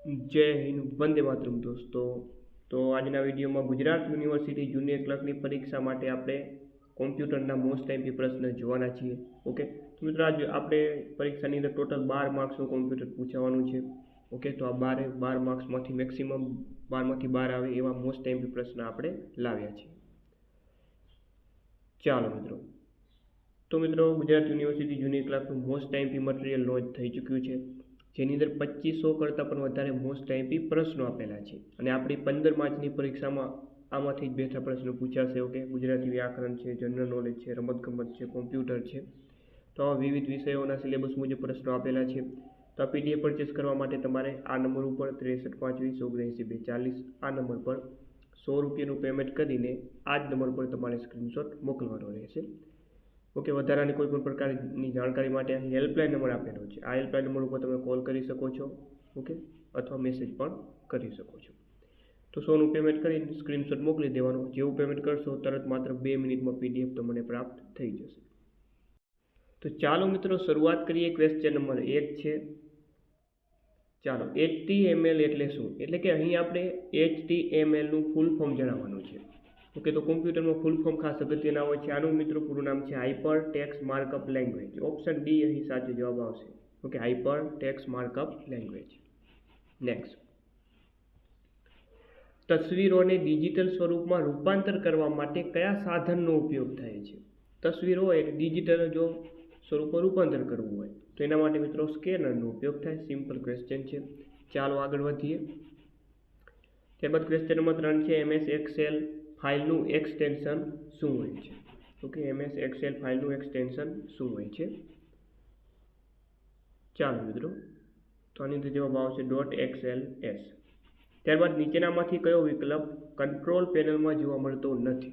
जय हिंद वंदे मातरम दोस्तों। तो आज विडियो में गुजरात यूनिवर्सिटी जूनियर क्लर्कनी परीक्षा माटे आपणे कॉम्प्यूटरना मोस्ट टाइमपी प्रश्न जोवाना छीए। ओके, तो मित्रों आज आपणे परीक्षानी अंदर टोटल 12 मार्क्सनुं कॉम्प्यूटर पूछावानुं छे। ओके, तो आ 12 मार्क्समांथी मैक्सिमम 12 आवे एवा मोस्ट टाइमपी प्रश्न आपणे लाव्या छे। चालो मित्रों, तो मित्रों गुजरात यूनिवर्सिटी जूनियर क्लर्कनुं मोस्ट टाइमपी मटीरियल लॉन्च थई चूक्युं छे, जेनी अंदर 2500 करता पण वधारे मोस्ट टाइमपी प्रश्नों आपेला छे अने आपणी 15 मार्चनी परीक्षामां आमांथी ज 2 प्रश्नो पूछाशे। ओके, गुजराती व्याकरण छे, जनरल नॉलेज छे, रमतगमत छे, कॉम्प्यूटर छे, तो आ विविध विषयोना सिलेबस मुजब प्रश्नो आपेला छे। तो आ पीडीएफ परचेस करवा माटे तमारे आ नंबर पर 63 520 79 240 आ नंबर पर 100 રૂપિયાનું पेमेंट करीने आ ज नंबर पर तमारे स्क्रीनशॉट मोकलवानो रहेशे। ओके, વધારાની કોઈ પણ પ્રકારની જાણકારી માટે હેલ્પલાઇન નંબર આપેલો છે, આ હેલ્પલાઇન નંબર ઉપર તમે કોલ કરી શકો છો। ઓકે, અથવા મેસેજ પણ કરી શકો છો। તો 100નું પેમેન્ટ કરીને સ્ક્રીનશોટ મોકલી દેવાનો। જેવું પેમેન્ટ કરશો તરત માત્ર 2 મિનિટમાં પીડીએફ તમને પ્રાપ્ત થઈ જશે। તો ચાલો મિત્રો શરૂઆત કરીએ। ક્વેશ્ચન નંબર 1 છે, ચાલો HTML એટલે શું? એટલે કે અહીં આપણે HTML નું ફૂલ ફોર્મ જણાવવાનું છે। ओके, तो कॉम्प्यूटर में फूल फॉर्म खास अगत्यना होय छे। आनुं मित्रों पूरुं नाम है hyper text markup language. Option D अहीं साचो जवाब आवशे। Okay, hyper text markup language. Next, तस्वीरों ने डिजिटल स्वरूप में रूपांतर करवा माटे कया साधननो उपयोग थाय छे? तस्वीरों एक डिजिटल जो स्वरूप में रूपांतर करवुं होय तो एना माटे मित्रों स्केनरनो उपयोग थाय। सिंपल क्वेश्चन छे। चालो आगळ वधीए। त्यारबाद क्वेश्चन नंबर 3 छे, एमएस एक्सेल फाइलનું एक्सटेन्शन શું હોય છે? ઓકે, એમએસ એક્સેલ ફાઇલનું एक्सटेन्शन શું હોય છે? ચાલો મિત્રો, તો આની અંદર જવાબ આવશે .xls। ત્યારબાદ નીચેનામાંથી કયો વિકલ્પ કંટ્રોલ પેનલમાં જોવા મળતો નથી?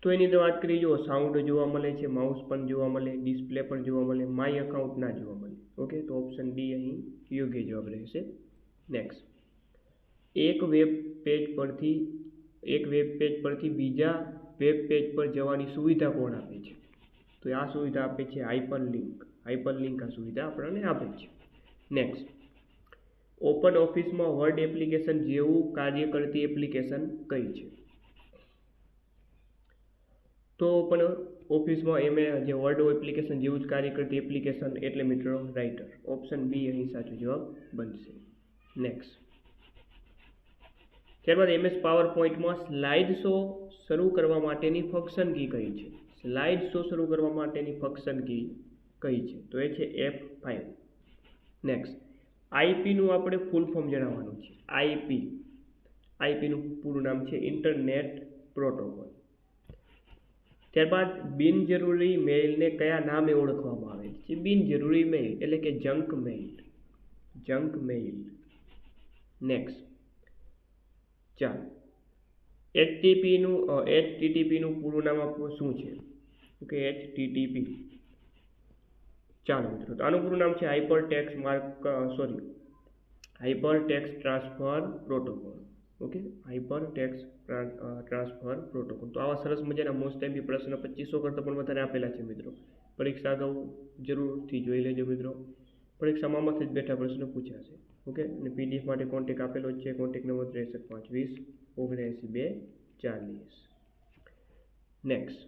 તો એની અંદર વાત કરીએ, જો સાઉન્ડ જોવા મળે છે, માઉસ પણ જોવા મળે, ડિસ્પ્લે પણ જોવા મળે, માય અકાઉન્ટ ના જોવા મળે। ઓકે, તો ઓપ્શન ડી અહીં યોગ્ય જવાબ રહેશે। નેક્સ્ટ, एक वेब पेज परथी बीजा वेब पेज पर जवानी सुविधा कोण आपे छे? तो आ सुविधा आपे छे हाइपरलिंक। हाइपरलिंक आ सुविधा आपणे आपे छे। नेक्स्ट, ओपन ऑफिस में वर्ड एप्लिकेशन जेवुं कार्य करती एप्लिकेशन कई छे? तो ओपन ऑफिस में एम जे वर्ड एप्लिकेशन जेवुं ज कार्य करती एप्लिकेशन एटले मित्रों राइटर। ऑप्शन बी अहीं साचो जवाब बनशे। नेक्स्ट, ત્યારબાદ એમએસ પાવર પોઈન્ટમાં સ્લાઇડ શો શરૂ કરવા માટેની ફંક્શન કી કઈ છે? સ્લાઇડ શો શરૂ કરવા માટેની ફંક્શન કી કઈ છે? તો એ છે F5। નેક્સ્ટ, આઈપીનું આપણે ફૂલ ફોર્મ જણાવવાનું છે। આઈપીનું પૂરું નામ છે ઇન્ટરનેટ પ્રોટોકોલ। ત્યારબાદ બિનજરૂરી મેઇલને કયા નામે ઓળખવામાં આવે છે? બિનજરૂરી મેઇલ એટલે કે જંક મેઇલ। નેક્સ્ટ, ચાલો HTTPનું પૂરું નામ આપણું શું છે? Okay, HTTP। ચાલો મિત્રો, તો આનું પૂરું નામ છે hyper text transfer protocol. Okay, hyper text transfer protocol. તો આવા સરસ મજાના મોસ્ટ ટાઈમપી પ્રશ્ન 2500 કરતાં પણ વધારે આપેલા છે મિત્રો। પરીક્ષા અગાઉ જરૂરથી જોઈ લેજો મિત્રો। પરીક્ષામાં આમાંથી જ બેઠા પ્રશ્નો પૂછાશે। ओके, पीडीएफ माटे कॉन्टेक्ट आपेलो छे। Contact number 63 520 79 240। नेक्स्ट,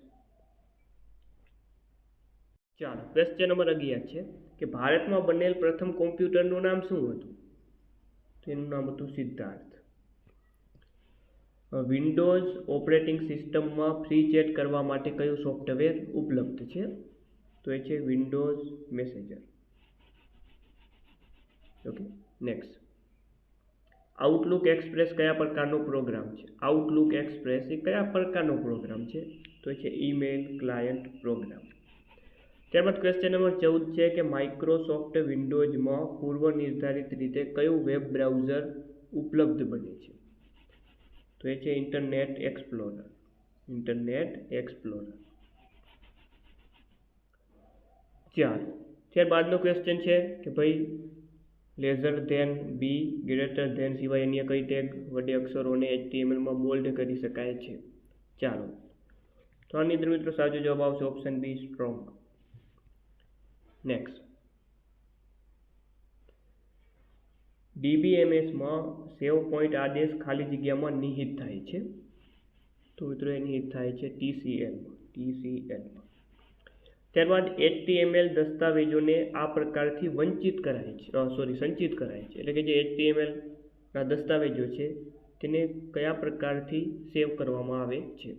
चलो क्वेश्चन नंबर 11 है कि भारत में बनेल प्रथम कॉम्प्यूटरનું नाम શું હતું? તો એનું નામ હતું સિદ્ધાર્થ। વિન્ડોઝ ઓપરેટિંગ સિસ્ટમમાં ફ્રી ચેટ કરવા માટે કયું સોફ્ટવેર ઉપલબ્ધ છે? તો એ છે Windows Messenger. Okay, next, Outlook Express कया प्रकारનો प्रोग्राम है? आउटलुक एक्सप्रेस ए कया प्रकारનો प्रोग्राम है? तो ये ईमेल क्लायंट प्रोग्राम। त्यारबाद क्वेश्चन नंबर 14 है कि माइक्रोसॉफ्ट विंडोज में पूर्व निर्धारित रीते कયું वेब ब्राउजर उपलब्ध बने छे? तो ये इंटरनेट एक्सप्लोरर। चलो, त्यारबादनो क्वेश्चन है कि भाई lesser than B greater than सिवाय अन्य कई टेग वडे अक्षरों ने HTML में बोल्ड करी शकाय छे? चालो, तो आनी अंदर मित्रों साचो जवाब आवशे ऑप्शन बी स्ट्रोंग। नेक्स्ट, DBMSમાં સેવ પોઈન્ટ આદેશ ખાલી જગ્યામાં નિહિત થાય છે, તો મિત્રો એ નિહિત થાય છે TCLમાં. ત્યારબાદ HTML દસ્તાવેજોને આ પ્રકારથી સંચિત કરાય છે, એટલે કે જે HTML ના દસ્તાવેજો છે તેને કયા પ્રકારથી સેવ કરવામાં આવે છે,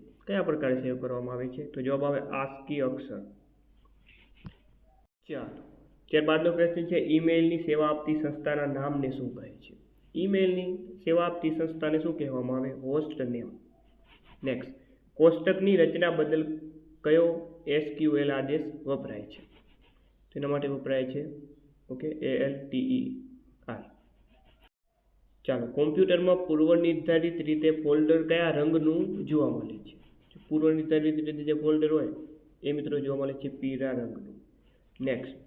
તો જવાબ આવે ASCII અક્ષર. ચાલો, ત્યારબાદનો પ્રશ્ન છે ઈમેલની સેવા આપતી સંસ્થાના નામને શું કહે છે? ઈમેલની સેવા આપતી સંસ્થાને શું કહેવામાં આવે? Host name. નેક્સ્ટ, કોષ્ટકની રચના બદલ કયો SQL આદેશ વપરાય છે? તેના માટે વપરાય છે ALTER. ચાલો, કોમ્પ્યુટરમાં પૂર્વનિર્ધારિત રીતે ફોલ્ડર કયા રંગનું જોવા મળે છે? પૂર્વનિર્ધારિત રીતે જે ફોલ્ડર હોય એ મિત્રો જોવા મળે છે પીળા રંગનું. નેક્સ્ટ,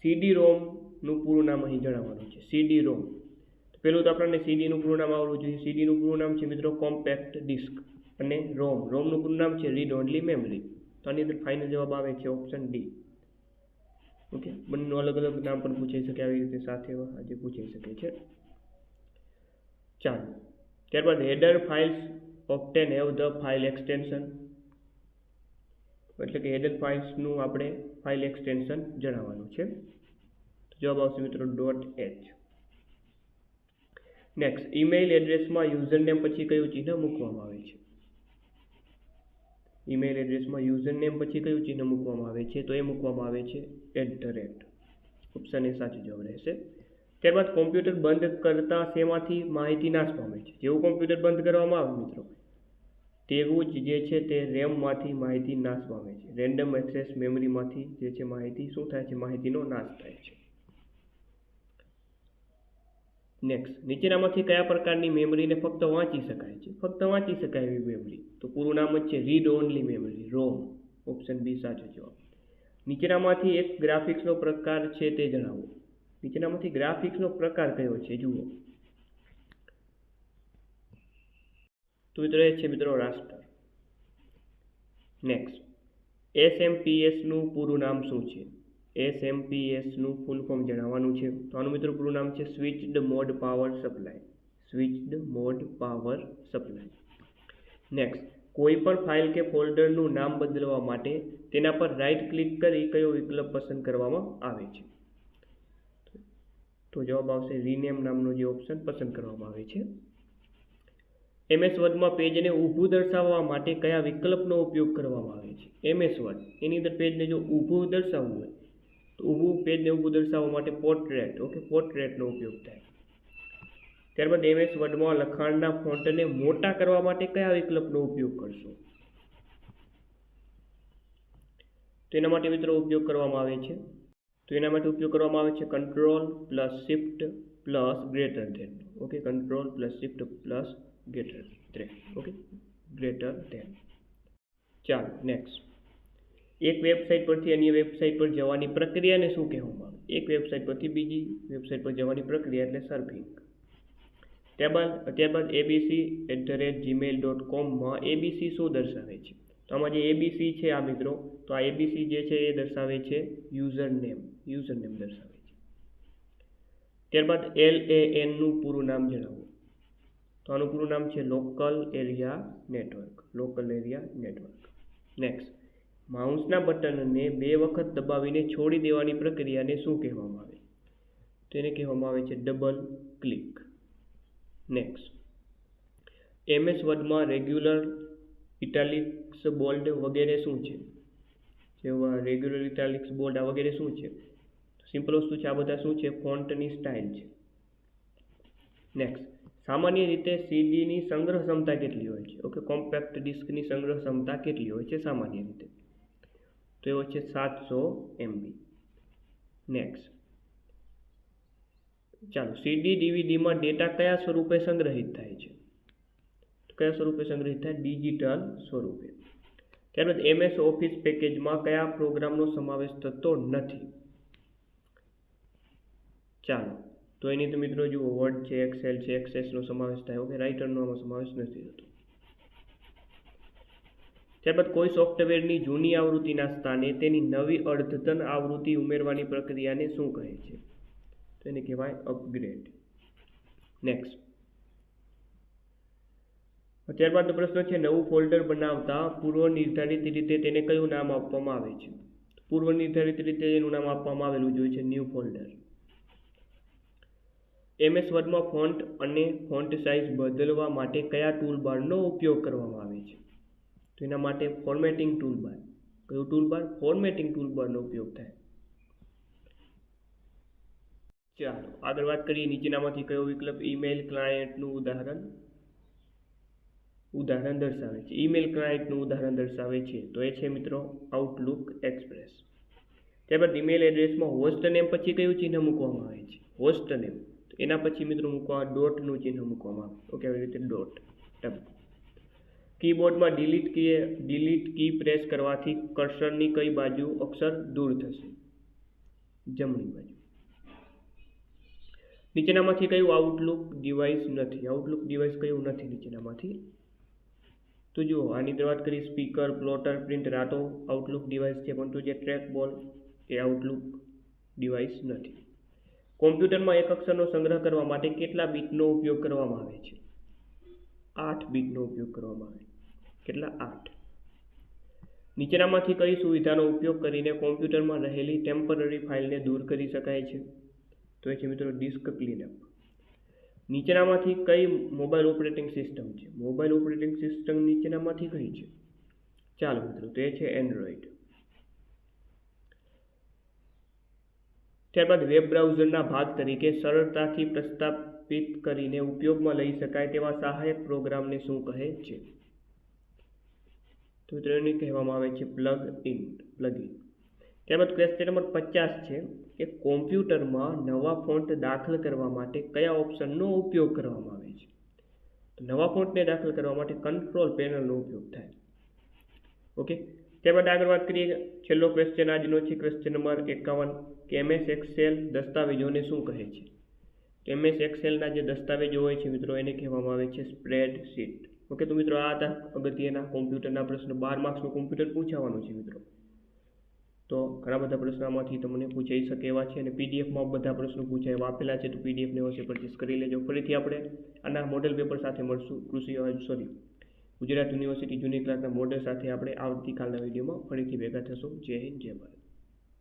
CD-ROM નું પૂરું નામ અહીં જણાવવાનું છે. CD-ROM, પેલું તો આપણને CD નું પૂરું નામ આવડવું જોઈએ. CD નું પૂરું નામ છે મિત્રો કોમ્પેક્ટ ડિસ્ક, અને ROM નું પૂરું નામ છે રીડ ઓનલી મેમરી. તો આની અંદર ફાઇનલ જવાબ આવે છે ઓપ્શન D. ઓકે, બંનેનું અલગ અલગ નામ પણ પૂછાઈ શકે, આવી રીતે સાથે આજે પૂછાઈ શકે છે. ચાલો, ત્યારબાદ header files often have the file extension, એટલે કે હેડર ફાઇલ્સનું આપણે ફાઇલ એક્સટેન્શન જણાવવાનું છે. તો જવાબ આવશે મિત્રો .h. નેક્સ્ટ, ઈમેલ એડ્રેસમાં યુઝરનેમ પછી કયું ચિહ્ન મૂકવામાં આવે છે? ઈમેલ એડ્રેસમાં યુઝરનેમ પછી કયું ચિહ્ન મૂકવામાં આવે છે? તો એ મૂકવામાં આવે છે @ ઓપ્શન એ સાચો જવાબ રહેશે. ત્યારબાદ કોમ્પ્યુટર બંધ કરતા શેમાંથી માહિતી નાશ પામે છે? જેવું કોમ્પ્યુટર બંધ કરવામાં આવે મિત્રો તેવું જ જે છે તે રેમમાંથી માહિતી નાશ પામે છે. રેન્ડમ એક્સેસ મેમરીમાંથી જે છે માહિતી શું થાય છે? માહિતીનો નાશ થાય છે. નેક્સ્ટ, નીચેનામાંથી કયા પ્રકારની મેમરીને ફક્ત વાંચી શકાય છે? ફક્ત વાંચી શકાય એવી મેમરી, તો પૂરું નામ જ છે read only memory, ROM. Option B સાચો જવાબ. નીચેનામાંથી એક ગ્રાફિક્સનો પ્રકાર છે તે જણાવો. નીચેનામાંથી ગ્રાફિક્સનો પ્રકાર કયો છે? જુઓ, તો મિત્રો એ છે મિત્રો રાસ્ટર. નેક્સ્ટ, SMPS નું પૂરું નામ શું છે? SMPS નું ફૂલ ફોર્મ જણાવવાનું છે. તો આનું મિત્રો પૂરું નામ છે switched mode power supply. Next, કોઈ પણ ફાઇલ કે ફોલ્ડરનું નામ બદલવા માટે તેના પર રાઇટ ક્લિક કરી કયો વિકલ્પ પસંદ કરવામાં આવે છે? તો જવાબ આવશે રીનેમ નામનો જે ઓપ્શન પસંદ કરવામાં આવે છે. MS વર્ડમાં પેજને ઊભું દર્શાવવા માટે કયા વિકલ્પનો ઉપયોગ કરવામાં આવે છે? MS વર્ડ એની અંદર પેજને જો ઊભું દર્શાવવું હોય તો પેજને ઊભું દર્શાવવા માટે પોર્ટ્રેટનો ઉપયોગ થાય. ત્યારબાદ MS વર્ડમાં લખાણના ફોન્ટને મોટા કરવા માટે કયા વિકલ્પનો ઉપયોગ કરશો? તો એના માટે મિત્રો ઉપયોગ કરવામાં આવે છે Ctrl+Shift+Greater than. Greater than. ચાલો, નેક્સ્ટ, એક વેબસાઇટ પરથી અન્ય વેબસાઇટ પર જવાની પ્રક્રિયાને શું કહેવામાં આવે? એક વેબસાઇટ પરથી બીજી વેબસાઇટ પર જવાની પ્રક્રિયા એટલે સર્ફિંગ. ત્યારબાદ abc@gmail.com માં ABC શું દર્શાવે છે? તો આમાં જે ABC છે આ મિત્રો, તો આ ABC જે છે એ દર્શાવે છે યુઝરનેમ દર્શાવે છે. ત્યારબાદ LAN નું પૂરું નામ જણાવો. તો આનું પૂરું નામ છે લોકલ એરિયા નેટવર્ક. નેક્સ્ટ, માઉસના બટનને 2 વખત દબાવીને છોડી દેવાની પ્રક્રિયાને શું કહેવામાં આવે? તો એને કહેવામાં આવે છે ડબલ ક્લિક. નેક્સ્ટ, MS વર્ડમાં રેગ્યુલર, ઇટાલિક્સ, બોલ્ડ વગેરે શું છે? રેગ્યુલર, ઇટાલિક્સ, બોલ્ડ આ વગેરે શું છે? સિમ્પલ વસ્તુ છે, આ બધા શું છે? ફોન્ટની સ્ટાઇલ છે. નેક્સ્ટ, સામાન્ય રીતે CDની સંગ્રહ ક્ષમતા કેટલી હોય છે? કોમ્પેક્ટ ડિસ્કની સંગ્રહ ક્ષમતા કેટલી હોય છે સામાન્ય રીતે? તો એ હોય છે 700 MB. નેક્સ્ટ, ચાલો, CD-DVD માં ડેટા કયા સ્વરૂપે સંગ્રહિત થાય છે? કયા સ્વરૂપે સંગ્રહિત થાય? ડિજિટલ સ્વરૂપે. ત્યારબાદ MS ઓફિસ પેકેજમાં કયા પ્રોગ્રામનો સમાવેશ થતો નથી? ચાલો, તો એની તો મિત્રો જુઓ, વર્ડ છે, એક્સેલ છે, એક્સેસનો સમાવેશ થાય. રાઇટરનો આમાં સમાવેશ નથી થતો. ત્યારબાદ કોઈ સોફ્ટવેરની જૂની આવૃત્તિના સ્થાને તેની નવી અદ્યતન આવૃત્તિ ઉમેરવાની પ્રક્રિયાને શું કહે છે? તો એને કહેવાય અપગ્રેડ. નેક્સ્ટ. ત્યારબાદનો પ્રશ્ન છે, નવું ફોલ્ડર બનાવતા પૂર્વ નિર્ધારિત રીતે તેને કયું નામ આપવામાં આવે છે? પૂર્વ નિર્ધારિત રીતે એનું નામ આપવામાં આવેલું જોઈએ છે ન્યૂ ફોલ્ડર. MS વર્ડમાં ફોન્ટ અને ફોન્ટ સાઇઝ બદલવા માટે કયા ટૂલબારનો ઉપયોગ કરવામાં આવે છે? તો એના માટે ફોર્મેટિંગ ટૂલબાર. કયું ટૂલબાર? ફોર્મેટિંગ ટૂલબારનો ઉપયોગ થાય. ચાલો આગળ વાત કરીએ. નીચેનામાંથી કયો વિકલ્પ ઈમેલ ક્લાયન્ટનું ઉદાહરણ દર્શાવે છે? ઈમેલ ક્લાયન્ટનું ઉદાહરણ દર્શાવે છે તો એ છે મિત્રો આઉટલુક એક્સપ્રેસ. ત્યારબાદ ઈમેલ એડ્રેસમાં હોસ્ટ નેમ પછી કયું ચિહ્ન મૂકવામાં આવે છે? Host name. તો એના પછી મિત્રો ડોટનું ચિહ્ન મૂકવામાં આવે. ઓકે, આવી રીતે ડોટ. કીબોર્ડમાં ડિલીટ કી પ્રેસ કરવાથી કર્સરની કઈ બાજુ અક્ષર દૂર થશે? જમણી બાજુ. નીચેનામાંથી કયું આઉટલુક ડિવાઇસ નથી? આઉટલુક ડિવાઇસ કયું નથી નીચેનામાંથી? તો જુઓ, આની અંદર વાત કરી સ્પીકર, પ્લોટર, પ્રિન્ટર, આ તો આઉટલુક ડિવાઇસ છે, પરંતુ જે ટ્રેક બોલ એ આઉટલુક ડિવાઇસ નથી. કોમ્પ્યુટરમાં એક અક્ષરનો સંગ્રહ કરવા માટે કેટલા બીટનો ઉપયોગ કરવામાં આવે છે? 8 બીટનો ઉપયોગ કરવામાં આવે. કેટલા? 8. નીચેનામાંથી કઈ સુવિધાનો ઉપયોગ કરીને કોમ્પ્યુટરમાં રહેલી ટેમ્પરરી ફાઇલને દૂર કરી શકાય છે? તો એ છે મિત્રો ડિસ્ક ક્લીનઅપ. નીચેનામાંથી કઈ મોબાઈલ ઓપરેટિંગ સિસ્ટમ છે? મોબાઈલ ઓપરેટિંગ સિસ્ટમ નીચેનામાંથી કઈ છે? ચાલો મિત્રો, તો એ છે એન્ડ્રોઈડ. ત્યારબાદ વેબ બ્રાઉઝરના ભાગ તરીકે સરળતાથી પ્રસ્થાપિત કરીને ઉપયોગમાં લઈ શકાય તેવા સહાયક પ્રોગ્રામને શું કહે છે? તો મિત્રો એને કહેવામાં આવે છે પ્લગઇન. ત્યારબાદ ક્વેશ્ચન નંબર 50 છે કે કોમ્પ્યુટરમાં નવા ફોન્ટ દાખલ કરવા માટે કયા ઓપ્શનનો ઉપયોગ કરવામાં આવે છે? તો નવા ફોન્ટને દાખલ કરવા માટે કંટ્રોલ પેનલનો ઉપયોગ થાય. ઓકે. ત્યારબાદ આગળ વાત કરીએ. છેલ્લો ક્વેશ્ચન આજનો છે ક્વેશ્ચન નંબર 51 કે MS એક્સેલ દસ્તાવેજોને શું કહે છે? તો MS એક્સેલના જે દસ્તાવેજો હોય છે મિત્રો એને કહેવામાં આવે છે સ્પ્રેડશીટ. ઓકે, તો મિત્રો આ હતા અગત્યના કોમ્પ્યુટરના પ્રશ્નો. 12 માર્ક્સનું કોમ્પ્યુટર પૂછાવાનું છે મિત્રો. તો ઘણા બધા પ્રશ્નો આમાંથી તમને પૂછાઈ શકે એવા છે અને પીડીએફમાં બધા પ્રશ્નો પૂછાય એવા આપેલા છે, તો પીડીએફને અવશ્ય પરચેસ કરી લેજો. ફરીથી આપણે આના મોડેલ પેપર સાથે મળશું. ગુજરાત યુનિવર્સિટી જૂની ક્લાસના મોડેલ સાથે આપણે આવતીકાલના વિડીયોમાં ફરીથી ભેગા થશું. જય હિન્દ, જય ભારત.